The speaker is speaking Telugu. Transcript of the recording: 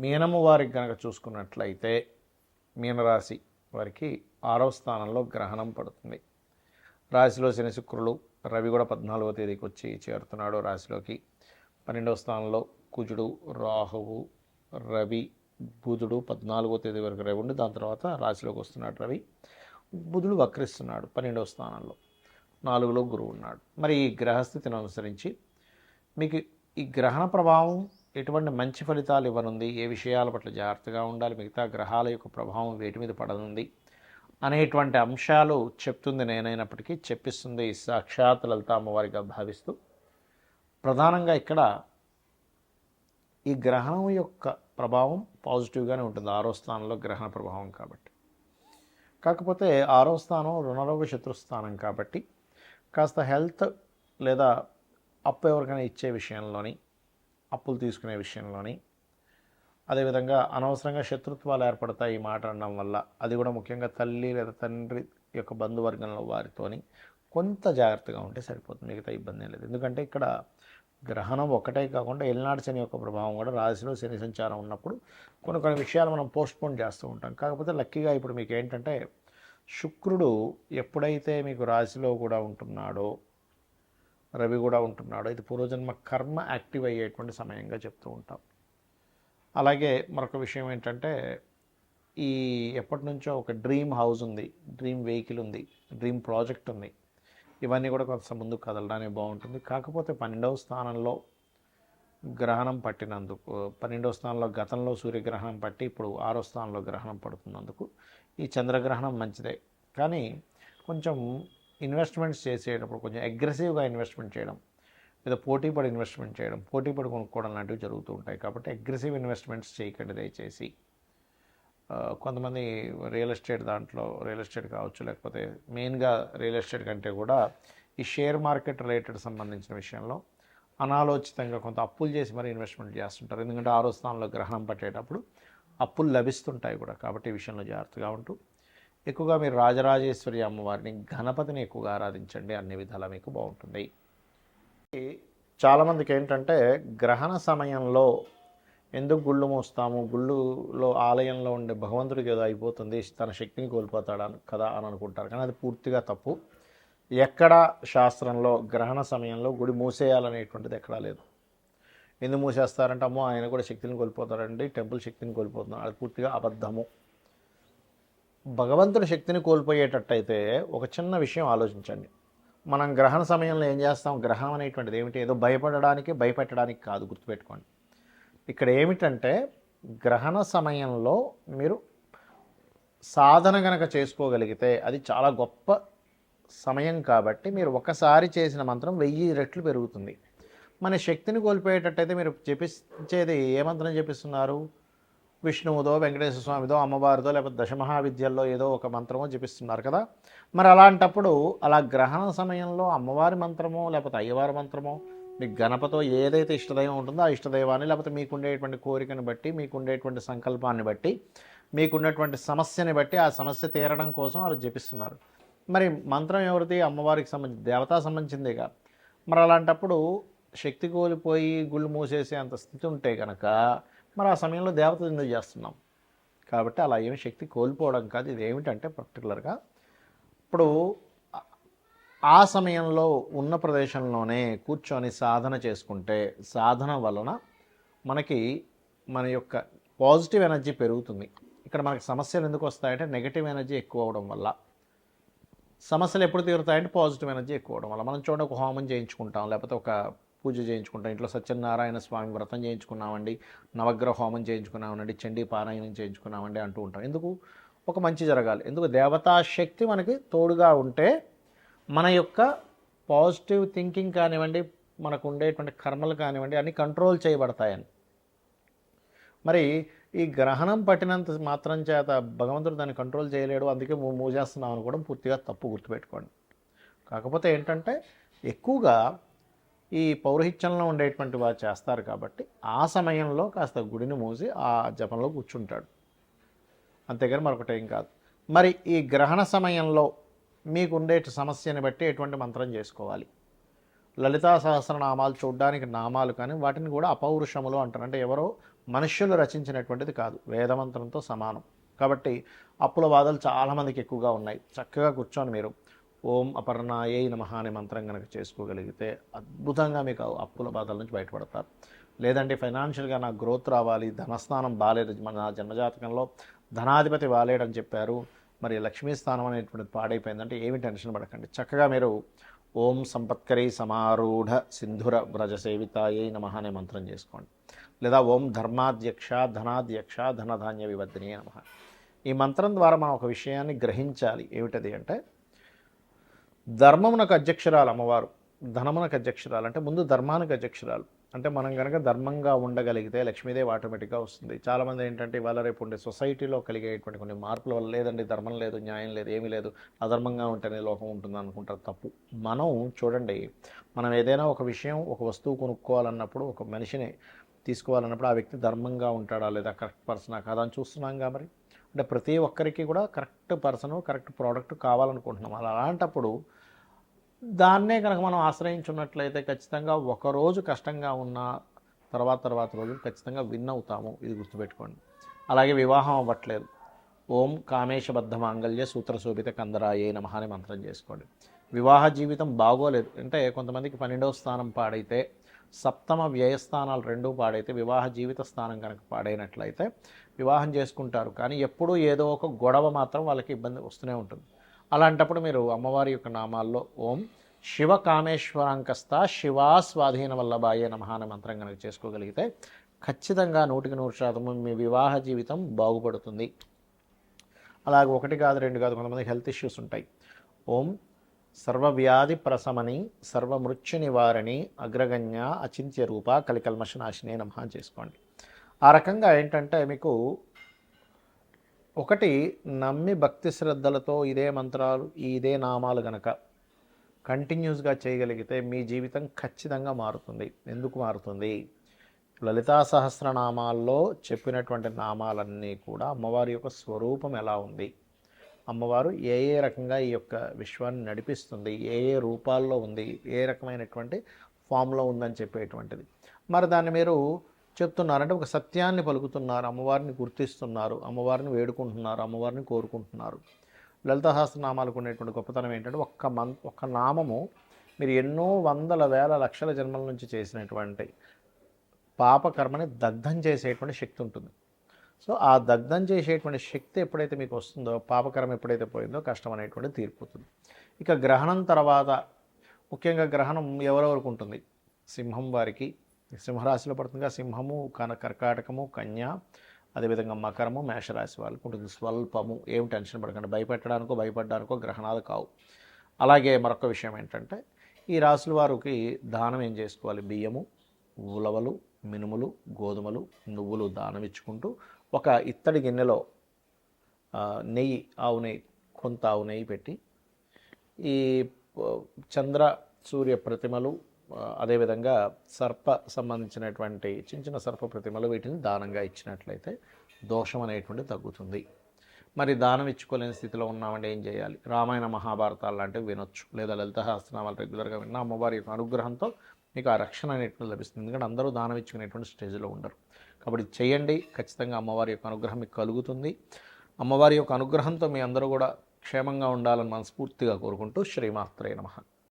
మీనము వారికి కనుక చూసుకున్నట్లయితే మీనరాశి వారికి 6వ స్థానంలో గ్రహణం పడుతుంది. రాశిలో శని శుక్రులు, రవి కూడా 14వ తేదీకి వచ్చి చేరుతున్నాడు రాశిలోకి. 12వ స్థానంలో కుజుడు, రాహువు, రవి, బుధుడు 14వ తేదీ వరకు రవి ఉండి దాని తర్వాత రాశిలోకి వస్తున్నాడు రవి. బుధుడు వక్రిస్తున్నాడు 12వ స్థానంలో. 4లో గురువు ఉన్నాడు. మరి ఈ గ్రహస్థితిని అనుసరించి మీకు ఈ గ్రహణ ప్రభావం ఎటువంటి మంచి ఫలితాలు ఇవ్వనుంది, ఏ విషయాల పట్ల జాగ్రత్తగా ఉండాలి, మిగతా గ్రహాల యొక్క ప్రభావం వేటి మీద పడనుంది అనేటువంటి అంశాలు చెప్తుంది నేనైనప్పటికీ, చెప్పిస్తుంది సాక్షాత్ లలిత అమ్మవారిగా భావిస్తూ. ప్రధానంగా ఇక్కడ ఈ గ్రహణం యొక్క ప్రభావం పాజిటివ్గానే ఉంటుంది. 6వ స్థానంలో గ్రహణ ప్రభావం కాబట్టి. కాకపోతే 6వ స్థానం రుణరోగ శత్రుస్థానం కాబట్టి కాస్త హెల్త్ లేదా అప్పు ఎవరికైనా ఇచ్చే విషయంలోని, అప్పులు తీసుకునే విషయంలోని, అదేవిధంగా అనవసరంగా శత్రుత్వాలు ఏర్పడతాయి ఈ మాట అనడం వల్ల. అది కూడా ముఖ్యంగా తల్లి లేదా తండ్రి యొక్క బంధువర్గంలో వారితోని కొంత జాగ్రత్తగా ఉంటే సరిపోతుంది, మిగతా ఇబ్బంది లేదు. ఎందుకంటే ఇక్కడ గ్రహణం ఒకటే కాకుండా ఎల్నాడు శని యొక్క ప్రభావం కూడా, రాశిలో శని సంచారం ఉన్నప్పుడు కొన్ని విషయాలు మనం పోస్ట్పోన్ చేస్తూ ఉంటాం. కాకపోతే లక్కీగా ఇప్పుడు మీకు ఏంటంటే శుక్రుడు ఎప్పుడైతే మీకు రాశిలో కూడా ఉంటున్నాడో, రవి కూడా ఉంటున్నాడో, ఇది పూర్వజన్మ కర్మ యాక్టివ్ అయ్యేటువంటి సమయంగా చెప్తూ ఉంటాం. అలాగే మరొక విషయం ఏంటంటే ఈ ఎప్పటి నుంచో ఒక డ్రీమ్ హౌస్ ఉంది, డ్రీమ్ వెహికల్ ఉంది, డ్రీమ్ ప్రాజెక్ట్ ఉంది. ఇవన్నీ కూడా కొంత ముందుకు కదలడానికి బాగుంటుంది. కాకపోతే 12వ స్థానంలో గ్రహణం పట్టినందుకు, 12వ స్థానంలో గతంలో సూర్యగ్రహణం పట్టి ఇప్పుడు 6వ స్థానంలో గ్రహణం పడుతున్నందుకు ఈ చంద్రగ్రహణం మంచిదే. కానీ కొంచెం ఇన్వెస్ట్మెంట్స్ చేసేటప్పుడు కొంచెం అగ్రెసివ్గా ఇన్వెస్ట్మెంట్ చేయడం, లేదా పోటీపడి ఇన్వెస్ట్మెంట్ చేయడం, పోటీపడి కొనుక్కోవడం లాంటివి జరుగుతూ ఉంటాయి. కాబట్టి అగ్రెసివ్ ఇన్వెస్ట్మెంట్స్ చేయకండి దయచేసి. కొంతమంది రియల్ ఎస్టేట్ దాంట్లో, రియల్ ఎస్టేట్ కావచ్చు, లేకపోతే మెయిన్గా రియల్ ఎస్టేట్ కంటే కూడా ఈ షేర్ మార్కెట్ రిలేటెడ్ సంబంధించిన విషయంలో అనాలోచితంగా కొంత అప్పులు చేసి మరీ ఇన్వెస్ట్మెంట్ చేస్తుంటారు. ఎందుకంటే 6వ స్థానంలో గ్రహణం పట్టేటప్పుడు అప్పులు లభిస్తుంటాయి కూడా. కాబట్టి ఈ విషయంలో జాగ్రత్తగా ఉంటూ ఎక్కువగా మీరు రాజరాజేశ్వరి అమ్మవారిని, గణపతిని ఎక్కువగా ఆరాధించండి, అన్ని విధాలా మీకు బాగుంటుంది. చాలామందికి ఏంటంటే గ్రహణ సమయంలో ఎందుకు గుళ్ళు మోస్తాము, గుళ్ళులో ఆలయంలో ఉండే భగవంతుడికి ఏదో అయిపోతుంది, తన శక్తిని కోల్పోతాడు కదా అని అనుకుంటారు. కానీ అది పూర్తిగా తప్పు. ఎక్కడ శాస్త్రంలో గ్రహణ సమయంలో గుడి మూసేయాలనేటువంటిది ఎక్కడా లేదు. ఎందుకు మూసేస్తారంటే అమ్మో ఆయన కూడా శక్తిని కోల్పోతారండి, టెంపుల్ శక్తిని కోల్పోతున్నారు, అది పూర్తిగా అబద్ధము. భగవంతుడి శక్తిని కోల్పోయేటట్టయితే ఒక చిన్న విషయం ఆలోచించండి. మనం గ్రహణ సమయంలో ఏం చేస్తాం? గ్రహణం అనేటువంటిది ఏమిటి? ఏదో భయపడడానికి, భయపెట్టడానికి కాదు, గుర్తుపెట్టుకోండి. ఇక్కడ ఏమిటంటే గ్రహణ సమయంలో మీరు సాధన గనక చేసుకోగలిగితే అది చాలా గొప్ప సమయం. కాబట్టి మీరు ఒకసారి చేసిన మంత్రం 1000 రెట్లు పెరుగుతుంది. మన శక్తిని కోల్పోయేటట్టయితే మీరు జపించేది ఏ మంత్రం జపిస్తున్నారు? విష్ణువుదో, వెంకటేశ్వర స్వామిదో, అమ్మవారిదో, లేకపోతే దశమహావిద్యల్లో ఏదో ఒక మంత్రమో జపిస్తున్నారు కదా. మరి అలాంటప్పుడు అలా గ్రహణ సమయంలో అమ్మవారి మంత్రమో లేకపోతే అయ్యవారి మంత్రమో, మీకు గణపతో ఏదైతే ఇష్టదైవం ఉంటుందో ఆ ఇష్టదైవాన్ని, లేకపోతే మీకుండేటువంటి కోరికను బట్టి, మీకుండేటువంటి సంకల్పాన్ని బట్టి, మీకున్నటువంటి సమస్యని బట్టి ఆ సమస్య తీరడం కోసం వాళ్ళు జపిస్తున్నారు. మరి మంత్రం ఎవరిది? అమ్మవారికి సంబంధించి, దేవతా సంబంధించిందేగా. మరి అలాంటప్పుడు శక్తి కోల్పోయి గుళ్ళు మూసేసే అంత స్థితి ఉంటే కనుక మరి ఆ సమయంలో దేవత ఎందుకు చేస్తున్నాం? కాబట్టి అలా ఏమి శక్తి కోల్పోవడం కాదు. ఇది ఏమిటంటే పర్టికులర్గా ఇప్పుడు ఆ సమయంలో ఉన్న ప్రదేశంలోనే కూర్చొని సాధన చేసుకుంటే, సాధన వలన మనకి మన యొక్క పాజిటివ్ ఎనర్జీ పెరుగుతుంది. ఇక్కడ మనకి సమస్యలు ఎందుకు వస్తాయంటే నెగిటివ్ ఎనర్జీ ఎక్కువ అవడం వల్ల. సమస్యలు ఎప్పుడు తీరుతాయంటే పాజిటివ్ ఎనర్జీ ఎక్కువ అవడం వల్ల. మనం చూడండి, ఒక హోమం చేయించుకుంటాం, లేకపోతే ఒక పూజ చేయించుకుంటాం, ఇంట్లో సత్యనారాయణ స్వామి వ్రతం చేయించుకున్నామండి, నవగ్రహ హోమం చేయించుకున్నామండి, చండీ పారాయణం చేయించుకున్నామండి అంటూ ఉంటాం. ఎందుకు? ఒక మంచి జరగాలి. ఎందుకు? దేవతాశక్తి మనకి తోడుగా ఉంటే మన యొక్క పాజిటివ్ థింకింగ్ కానివ్వండి, మనకు ఉండేటువంటి కర్మలు కానివ్వండి, అన్నీ కంట్రోల్ చేయబడతాయని. మరి ఈ గ్రహణం పట్టినంత మాత్రం చేత భగవంతుడు దాన్ని కంట్రోల్ చేయలేడు, అందుకే మూసేస్తున్నాం అనుకోవడం పూర్తిగా తప్పు, గుర్తుపెట్టుకోండి. కాకపోతే ఏంటంటే ఎక్కువగా ఈ పౌరహిత్యంలో ఉండేటువంటి వారు చేస్తారు కాబట్టి ఆ సమయంలో కాస్త గుడిని మూసి ఆ జపంలో కూర్చుంటాడు, అంతేగాని మరొకటి ఏం కాదు. మరి ఈ గ్రహణ సమయంలో మీకు ఉండే సమస్యని బట్టి ఎటువంటి మంత్రం చేసుకోవాలి? లలితా సహస్రనామాలు చూడడానికి నామాలు, కానీ వాటిని కూడా అపౌరుషములు అంటారు. అంటే ఎవరో మనుష్యులు రచించినటువంటిది కాదు, వేదమంత్రంతో సమానం. కాబట్టి అప్పుల బాధలు చాలామందికి ఎక్కువగా ఉన్నాయి. చక్కగా కూర్చొని మీరు ఓం అపర్ణాయై నమః అనే మంత్రం కనుక చేసుకోగలిగితే అద్భుతంగా మీకు అప్పుల బాధల నుంచి బయటపడతారు. లేదంటే ఫైనాన్షియల్గా నాకు గ్రోత్ రావాలి, ధనస్థానం బాలేదు, మన జన్మజాతకంలో ధనాధిపతి బాలేడని చెప్పారు, మరి లక్ష్మీ స్థానం అనేటువంటిది పాడైపోయిందంటే ఏమి టెన్షన్ పడకండి. చక్కగా మీరు ఓం సంపత్కరీ సమారూఢ సింధుర వ్రజ సేవితాయై నమః అనే మంత్రం చేసుకోండి. లేదా ఓం ధర్మాధ్యక్ష ధనాధ్యక్ష ధనధాన్య వివర్ధిని నమః. ఈ మంత్రం ద్వారా మనం ఒక విషయాన్ని గ్రహించాలి. ఏమిటది అంటే, ధర్మమునకు అధ్యక్షురాలు అమ్మవారు, ధనమునకు అధ్యక్షురాలు అంటే ముందు ధర్మానికి అధ్యక్షురాలు. అంటే మనం కనుక ధర్మంగా ఉండగలిగితే లక్ష్మీదేవి ఆటోమేటిక్గా వస్తుంది. చాలామంది ఏంటంటే ఇవాళ రేపు ఉండే సొసైటీలో కలిగేటువంటి కొన్ని మార్పుల వల్ల లేదండి ధర్మం లేదు, న్యాయం లేదు, ఏమీ లేదు, అధర్మంగా ఉంటేనే లోకం ఉంటుంది అనుకుంటారు. తప్పు. మనం చూడండి, మనం ఏదైనా ఒక విషయం, ఒక వస్తువు కొనుక్కోవాలన్నప్పుడు, ఒక మనిషిని తీసుకోవాలన్నప్పుడు ఆ వ్యక్తి ధర్మంగా ఉంటాడా లేదా, కరెక్ట్ పర్సనా కాదా అని చూస్తున్నాంగా. మరి అంటే ప్రతి ఒక్కరికి కూడా కరెక్ట్ పర్సను, కరెక్ట్ ప్రోడక్ట్ కావాలనుకుంటున్నాం. అలాంటప్పుడు దాన్నే కనుక మనం ఆశ్రయించున్నట్లయితే ఖచ్చితంగా ఒకరోజు కష్టంగా ఉన్న తర్వాత రోజు ఖచ్చితంగా విన్ అవుతాము. ఇది గుర్తుపెట్టుకోండి. అలాగే వివాహం అవ్వట్లేదు, ఓం కామేశబద్ధ మాంగళ్య సూత్రశోభిత కందరాయే నమః అనే మంత్రం చేసుకోండి. వివాహ జీవితం బాగోలేదు అంటే కొంతమందికి 12వ స్థానం పాడైతే, సప్తమ వ్యయస్థానాలు రెండూ పాడైతే, వివాహ జీవిత స్థానం కనుక పాడైనట్లయితే వివాహం చేసుకుంటారు, కానీ ఎప్పుడూ ఏదో ఒక గొడవ మాత్రం వాళ్ళకి ఇబ్బంది వస్తూనే ఉంటుంది. అలాంటప్పుడు మీరు అమ్మవారి యొక్క నామాల్లో ఓం శివ కామేశ్వరాంకస్త శివా స్వాధీన వల్లభాయే నమః అనే మంత్రం కనుక చేసుకోగలిగితే ఖచ్చితంగా 100% మీ వివాహ జీవితం బాగుపడుతుంది. అలాగే 1 కాదు 2 కాదు, కొంతమంది హెల్త్ ఇష్యూస్ ఉంటాయి. ఓం సర్వవ్యాధి ప్రశమని సర్వమృత్యు నివారణి అగ్రగణ్య అచింత్య రూప కలికల్మషనాశినే నమః చేసుకోండి. ఆ రకంగా ఏంటంటే మీకు ఒకటి నమ్మి భక్తి శ్రద్ధలతో ఇదే మంత్రాలు, ఇదే నామాలు గనక కంటిన్యూస్గా చేయగలిగితే మీ జీవితం ఖచ్చితంగా మారుతుంది. ఎందుకు మారుతుంది? లలితా సహస్రనామాల్లో చెప్పినటువంటి నామాలన్నీ కూడా అమ్మవారి యొక్క స్వరూపం ఎలా ఉంది, అమ్మవారు ఏ ఏ రకంగా ఈ యొక్క విశ్వాన్ని నడిపిస్తుంది, ఏ ఏ రూపాల్లో ఉంది, ఏ రకమైనటువంటి ఫామ్లో ఉందని చెప్పేటువంటిది. మరి దాన్ని మీరు చెప్తున్నారంటే ఒక సత్యాన్ని పలుకుతున్నారు, అమ్మవారిని గుర్తిస్తున్నారు, అమ్మవారిని వేడుకుంటున్నారు, అమ్మవారిని కోరుకుంటున్నారు. లలిత సహస్రనామాలకు ఉండేటువంటి గొప్పతనం ఏంటంటే ఒక్క నామము మీరు ఎన్నో వందల వేల లక్షల జన్మల నుంచి చేసినటువంటి పాపకర్మని దగ్ధం చేసేటువంటి శక్తి ఉంటుంది. సో ఆ దగ్ధం చేసేటువంటి శక్తి ఎప్పుడైతే మీకు వస్తుందో, పాపకర్మ ఎప్పుడైతే పోయిందో కష్టం అనేటువంటిది తీరిపోతుంది. ఇక గ్రహణం తర్వాత ముఖ్యంగా గ్రహణం ఎవరెవరికి ఉంటుంది? సింహం వారికి, సింహరాశిలో పడుతుందిగా, సింహము, కర్కాటకము, కన్య, అదేవిధంగా మకరము, మేషరాశి వాళ్ళకి ఉంటుంది. స్వల్పము, ఏం టెన్షన్ పడకండి, భయపడడానికో గ్రహణాలు కావు. అలాగే మరొక విషయం ఏంటంటే ఈ రాశుల వారికి దానం ఏం చేసుకోవాలి? బియ్యము, ఉలవలు, మినుములు, గోధుమలు, నువ్వులు దానం ఇచ్చుకుంటూ ఒక ఇత్తడి గిన్నెలో నెయ్యి, ఆవు నెయ్యి, కొంత ఆవు నెయ్యి పెట్టి ఈ చంద్ర సూర్య ప్రతిమలు, అదేవిధంగా సర్ప సంబంధించినటువంటి చిన్న సర్ప ప్రతిమలు, వీటిని దానంగా ఇచ్చినట్లయితే దోషం అనేటువంటి తగ్గుతుంది. మరి దానం ఇచ్చుకోలేని స్థితిలో ఉన్నామంటే ఏం చేయాలి? రామాయణ మహాభారతాలు లాంటివి వినొచ్చు, లేదా లలిత సహస్రనామాలు రెగ్యులర్గా విన్నా అమ్మవారి యొక్క అనుగ్రహంతో మీకు ఆ రక్షణ అనేటువంటి లభిస్తుంది. ఎందుకంటే అందరూ దానం ఇచ్చుకునేటువంటి స్టేజ్లో ఉండరు. కాబట్టి చేయండి, ఖచ్చితంగా అమ్మవారి యొక్క అనుగ్రహం మీకు కలుగుతుంది. అమ్మవారి యొక్క అనుగ్రహంతో మీ అందరూ కూడా క్షేమంగా ఉండాలని మనస్ఫూర్తిగా కోరుకుంటూ శ్రీమాత్రే నమః.